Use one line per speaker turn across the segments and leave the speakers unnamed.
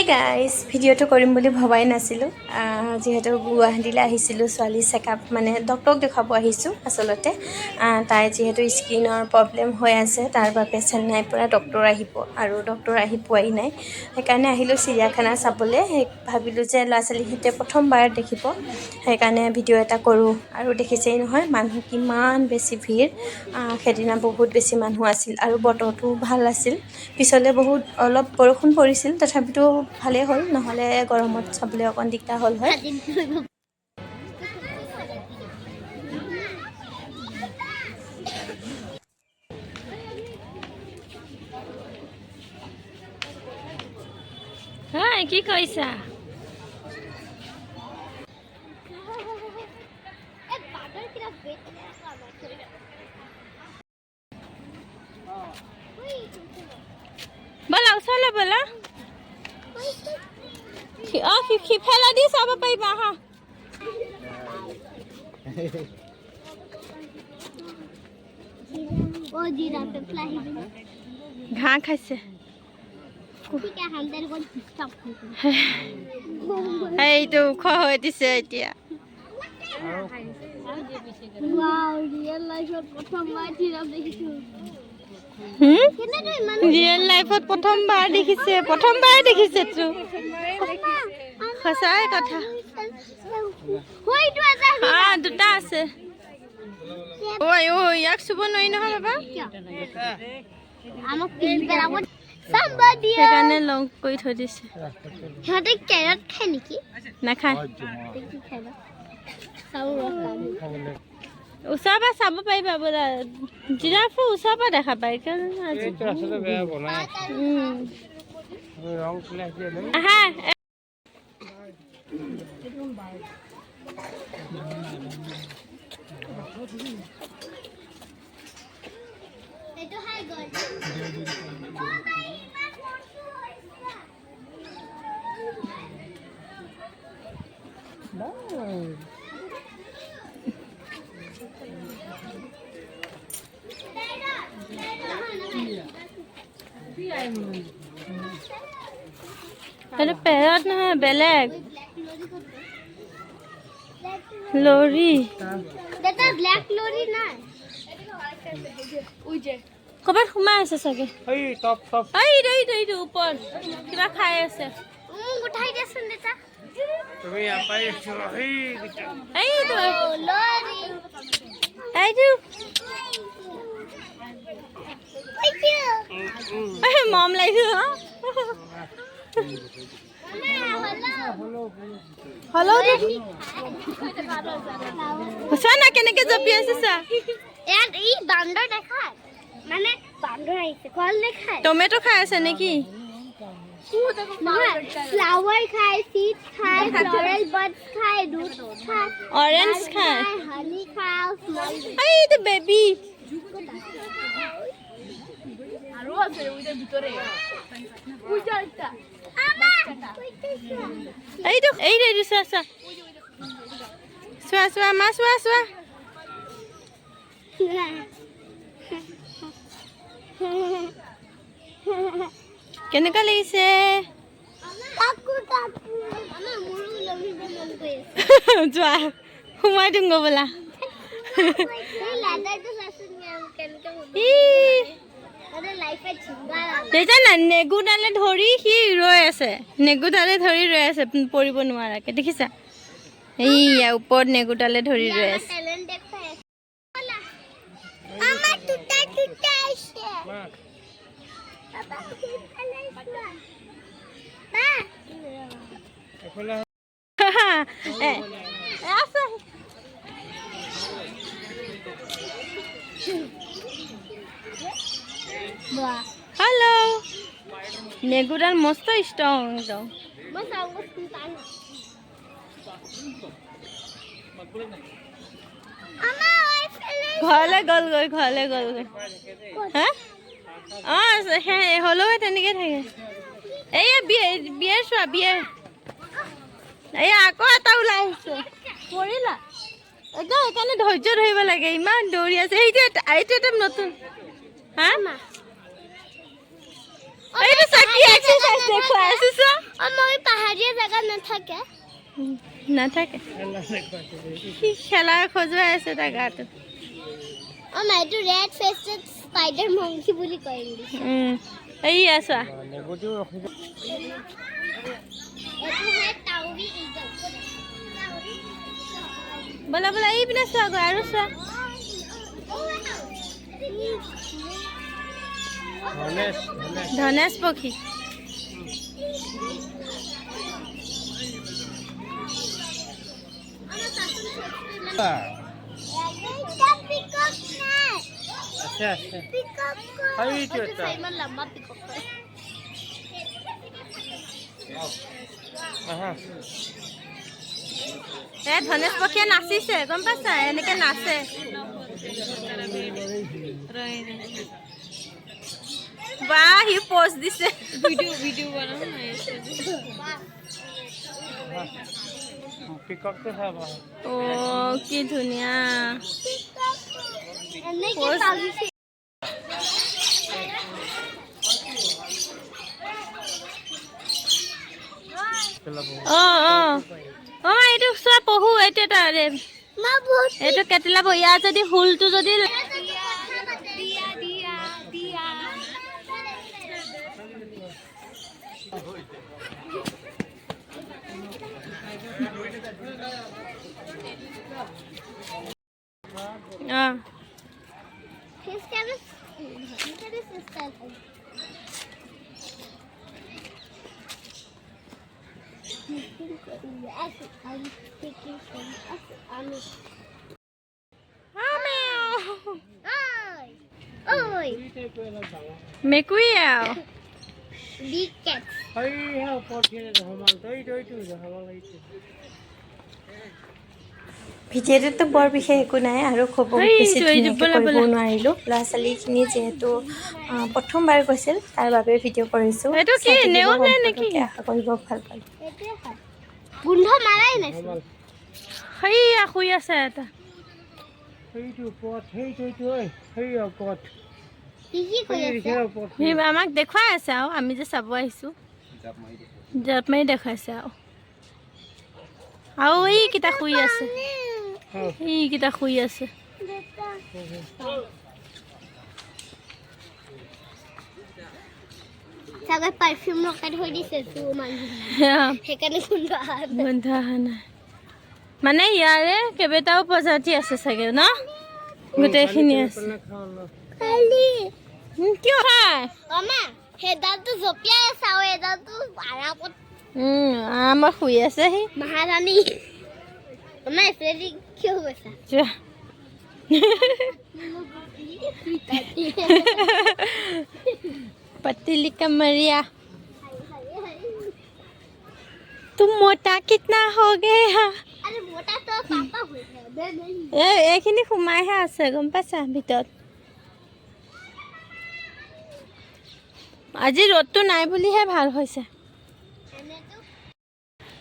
Hey guys, ভিডিওটো কৰিম বুলি ভবাই নাছিলোঁ যেহেতু গুৱাহাটীলৈ আহিছিলোঁ ছোৱালী চেকআপ মানে ডক্টৰক দেখাব আহিছোঁ আসলতে তাই যেহেতু স্কিনৰ প্ৰব্লেম হৈ আছে তাৰ বাবে চেন্নাইৰ পৰা ডক্টৰ আহিব আৰু ডক্টৰ আহি পোৱাই নাই সেইকাৰণে আহিলোঁ চিৰিয়াখানা চাবলৈ ভাবিলোঁ যে ল'ৰা ছোৱালীহঁতে প্ৰথমবাৰ দেখিব সেইকাৰণে ভিডিঅ' এটা কৰোঁ আৰু দেখিছেই নহয় মানুহ কিমান বেছি ভিৰ সেইদিনা বহুত বেছি মানুহ আছিল আৰু বতৰটো ভাল আছিল পিছলৈ বহুত অলপ বৰষুণ পৰিছিল তথাপিতো ভালেই হ'ল নহ'লে গৰমত চাবলৈ অকণ দিগদাৰ হ'ল হয় হাই কি কৈছা বলা ওচৰলৈ বলা সিফালে দি চাব পাৰিবা হা ঘাঁহ খাইছে এইটো ওখ হৈ দিছে এতিয়া ৰিয়েল লাইফত প্ৰথমবাৰ দেখিছে তো সঁচাই কথা দুটা আছে ঐ ইয়াক চুব নোৱাৰি নহয় বাবা সেইকাৰণে লং কৰি থৈ দিছে সিহঁতে কেৰট খায় নেকি নাখায় ওচৰৰ পৰা চাব পাৰিবা বোলা জিৰাফো ওচৰৰ পৰা দেখা পায় সেইটো পেৰত নহয় বেলেগ লৰি ক'ৰবাত সোমাই আছে চাগে এইটো ওপৰত কিবা খাই আছে মম লাগিছে না কেনেকে জপি আছে চা টমেটো খাই আছে নেকি
फ्लावर खाए सीड खाए फ्लोरल बड्स खाए दूध खाए
ऑरेंज खाए
हनी खाए
आई द बेबी
আরো আছে ওইটার ভিতরে ওইটা আমা
এই রে সা সোয়া মা সোয়া কেনেকা লাগিছে যোৱা সোমাই দিম গৈ বোলা নেগুডালে ধৰি সি ৰৈ আছে পৰিব নোৱাৰাকে দেখিছা এইয়া ওপৰত নেগুডালে ধৰি ৰৈ আছে हेलो नेगुडाल मस्त स्ट्रॉंग एकदम ঘৰলৈ গ'লগৈ হা হ'লেও তেনেকৈ থাকে এইয়া বিয়েৰ চোৱা এইয়া আকৌ এটা ওলাই আহিছে পৰিলা একদম সেইকাৰণে ধৈৰ্য ধৰিব লাগে ইমান দৌৰি আছে এইটো এটা নতুন হা এইটো চাকি এক্সাৰসাইজ দেখুৱাই আছে
নাথাকে
নাথাকে সি খেলাৰ খজুৱাই আছে তাৰ গাটো
মা এইটো ৰেড ফেষ্টেড স্পাইডাৰ মংকি বুলি কয় ইংলিছ
এইয়া চোৱা
এইটো হে টাউৰি ইগল
বলা বলা এই পিনে চোৱা গৈ আৰু চোৱা ধনেশ পক্ষী
ইমান লম্বা পিকক
ধনেশ পক্ষীয়ে নাচিছে গম পাইছা এনেকে নাচে বাহ হি পোষ্ট দিছে ভিডিও ও কি ধুনীয়া এইটো চোৱা পহু এইটো এটা এইটো কেটেলাব ইয়াৰ যদি হুলটো যদি মেকুৰী আৰু
big cat
ভিডিঅ'টোতো বৰ বিশেষ একো নাই আৰু খুব বেছি কৰিব নোৱাৰিলোঁ ল'ৰা ছোৱালীখিনি যিহেতু প্ৰথমবাৰ গৈছিল তাৰ বাবে ভিডিঅ' কৰিছোঁ আশা কৰিব ভাল পালোঁ
গোন্ধ মাৰাই নাই
সেইয়া শুই আছে এটা আমাক দেখুৱাই আছে আৰু আমি যে চাব আহিছোঁ জাপ মাৰি দেখুৱাইছে আৰু এইকেইটা শুই আছে এইকেইটা শুই আছে
চাগে পাৰফিউম লগাই থৈ দিছে সেইকাৰণে গোন্ধ অহা নাই
মানে ইয়াৰে কেইবাটাও প্ৰজাতি আছে চাগে ন গোটেইখিনি আছে কিয়
সেইডালটো জপিয়াই আছে আৰু এডালটো আৰামত
আৰামত শুই আছে সি
মহাৰাণী এইফালে কিয় গৈছা
पतली कमरिया तुम मोटा कितना हो गया
अरे मोटा तो पापा हो गया मैं नहीं
এইখিনি সোমাইহে আছে গম পাইছা ভিতৰত আজি ৰ'দটো নাই বুলিহে ভাল হৈছে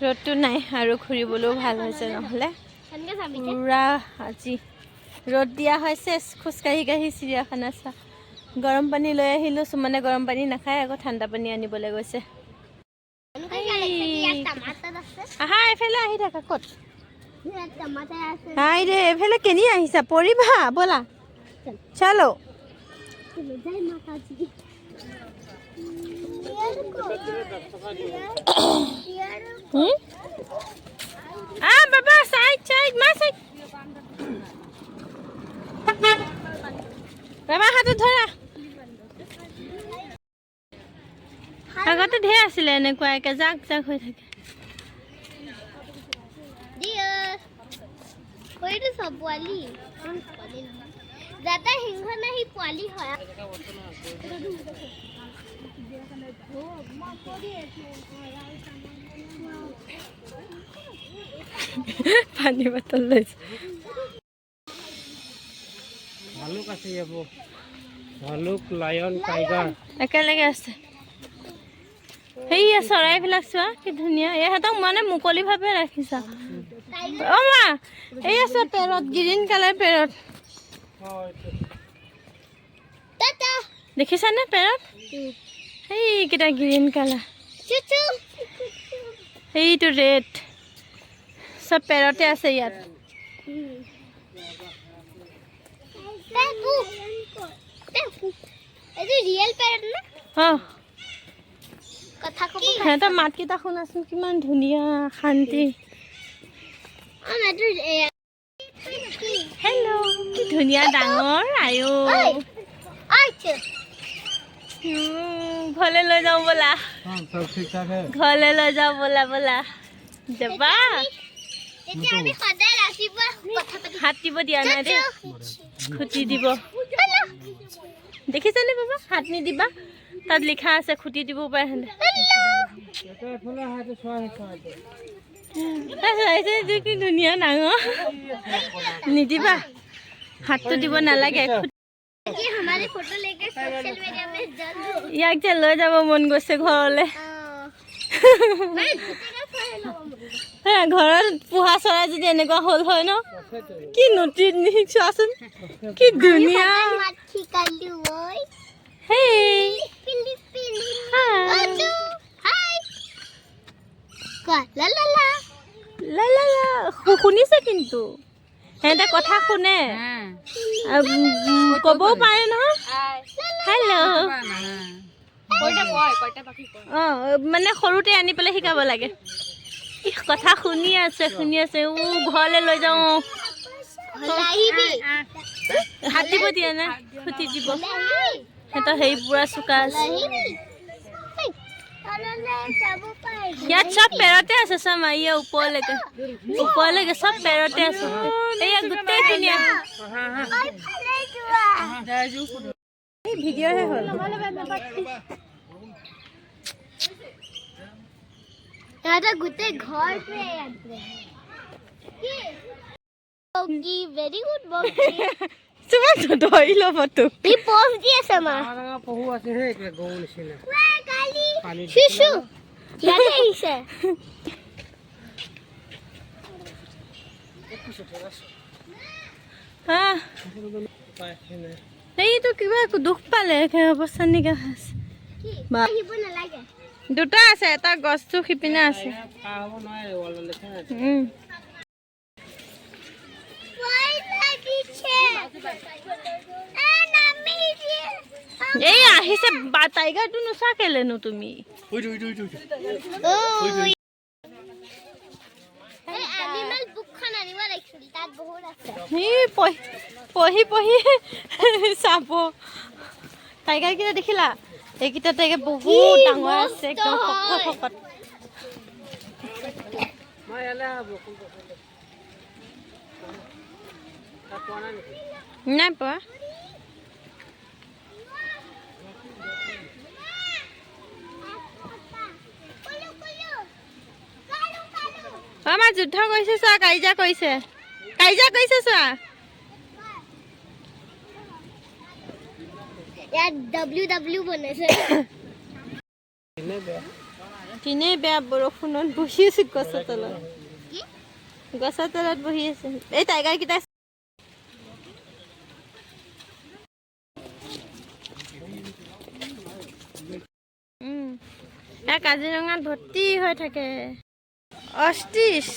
ৰ'দটো নাই আৰু ঘূৰিবলৈও ভাল হৈছে নহ'লে পুৰা আজি ৰ'দ দিয়া হৈছে খোজকাঢ়ি কাঢ়ি চিৰিয়াখানা চা গৰম পানী লৈ আহিলোঁ সুমনে গৰম পানী নাখায় আকৌ ঠাণ্ডা পানী আনিবলৈ গৈছে আহা এইফালে আহি থাকা ক'ত হাই ৰে এইফালে কেনি আহিছা পৰিবা ব'লা চলো বাবা সাইড সাইড মা সাইড বাবা হাতত ধৰা আগতে ঢেৰ আছিলে এনেকুৱা একে জাক জাক হৈ থাকে
যাতে সিংহ নাহি পোৱালি হয়
পানী বটল লৈছে
ভালুক আছে যাব ভালুক লায়ন টাইগাৰ
একেলগে আছে সেইয়া চৰাইবিলাক চোৱা কি ধুনীয়া ইহঁতক মানে মুকলিভাৱে ৰাখিছা অ' মা এইয়া চোৱা পেৰট গ্ৰীণ কালাৰ পেৰট দেখিছানে পেৰট সেইকেইটা গ্ৰীণ কালাৰ এইটো ৰেড চব পেৰতে আছে ইয়াত
ৰিয়েল পেৰট না কথা ক'ব
সিহঁতৰ মাতকেইটা শুনাচোন কিমান ধুনীয়া শান্তি হেল্ল' কি ধুনীয়া ডাঙৰ আয়ো ঘৰলৈ লৈ যাওঁ ব'লা
सब ठीक ठाक है
ঘৰলৈ লৈ যাওঁ ব'লা ব'লা যাবা হাত দিব দিয়া নাই দেই খুটি দিব দেখিছানে বাবা হাত নিদিবা তাত লিখা আছে খুটি দিব পাৰে সিহঁতে কি ধুনীয়া ডাঙৰ নিদিবা হাতটো দিব নালাগে ইয়াক যে লৈ যাব মন গৈছে ঘৰলৈ ঘৰত পোহা চৰাই যদি এনেকুৱা হ'ল হয় ন কি নটি চোৱাচোন কি ধুনীয়া শুনিছে কিন্তু সিহঁতে কথা শুনে ক'বও পাৰে নহয় হেল্ল' মানে সৰুতে আনি পেলাই শিকাব লাগে কথা শুনি আছে ঘৰলৈ লৈ যাওঁ হাত দিব দিয়া নাই খুটি দিব সিহঁতৰ হেৰি পুৰা চোকা আছে ইয়াত চব পেৰতে আছে চব মাৰিয়ে ওপৰলৈকে চব পেৰতে আছে এয়া গোটেইখিনি ভিডিঅ'হে হ'ল
গোটেই ঘৰ ভেৰি গুড
ধৰি ল'ব তোক
পহু আছে হে গৰু নিচিনা
শিশু ইয়াতে আহিছে
এইটো কিবা দুখ পালে অৱস্থা নিকা আছে দুটা আছে এটা গছটো সিপিনে আছে এই আহিছে টাইগাৰটো নোচোৱা কেলেনো তুমি পঢ়ি পঢ়ি চাব টাইগাৰ কেইটা দেখিলা এইকেইটা টাইগাৰ বহুত ডাঙৰ আছে একদম শকত নাই পোৱা আমাৰ যুদ্ধ কৰিছে চোৱা কাজিয়া কৰিছে চোৱা
ইয়াত WW বনাইছে
কিনে বেয়া বৰষুণত বহি আছে গছৰ তলত বহি আছে এই টাইগাৰ কেইটা কাজিৰঙাত ভৰ্তি হৈ থাকে অষ্টিচ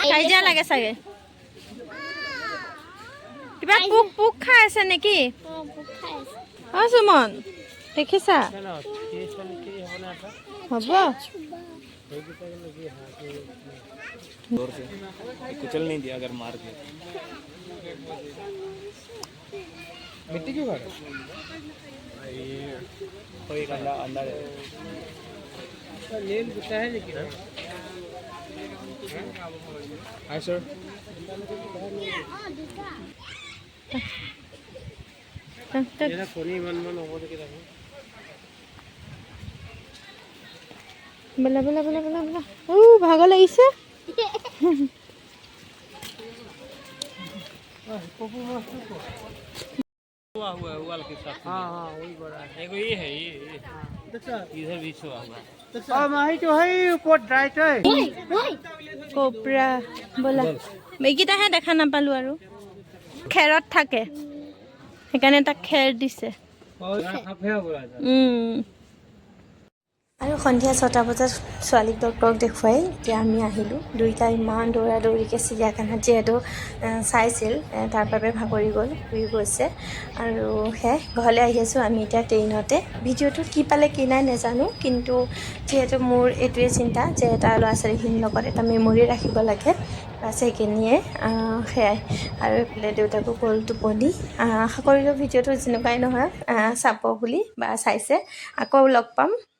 কাজিয়া লাগে চাগে কিবা পোক খাই আছে নেকি সুমন দেখিছা হ'ব
कुचल नहीं दिया अगर मार के
मिट्टी क्यों खा रहा
कोई अंडा अंडा
है नील गुस्सा है लेकिन हाय सर ये कोनी मन हो के देखो
বলা ভাগৰ লাগিছে
हुआ हुआ वाल के साथ हाँ वही बड़ा है ये है ये इधर भी छुआ हुआ
মাহীটো সেই ওপৰত ড্ৰাইট হয়
কোবৰা ব'লা এইকেইটাহে দেখা নাপালোঁ আৰু খেৰত থাকে সেইকাৰণে তাক খেৰ দিছে আৰু সন্ধিয়া 6টা বজাত ছোৱালীক ডক্টৰক দেখুৱাই এতিয়া আমি আহিলোঁ দুইটা ইমান দৌৰা দৌৰিকৈ চিৰিয়াখানাত যিহেতু চাইছিল তাৰ বাবে ভাগৰি গ'ল শুই গৈছে আৰু ঘৰলৈ আহি আছোঁ আমি এতিয়া ট্ৰেইনতে ভিডিঅ'টোত কি পালে কি নাই নাজানো কিন্তু যিহেতু মোৰ এইটোৱে চিন্তা যে এটা ল'ৰা ছোৱালীখিনিৰ লগত এটা মেমৰি ৰাখিব লাগে বাছ সেইখিনিয়ে সেয়াই আৰু এইফালে দেউতাকো গ'ল টোপনি আশা কৰিলোঁ ভিডিঅ'টো যেনেকুৱাই নহয় চাব বুলি বা চাইছে আকৌ লগ পাম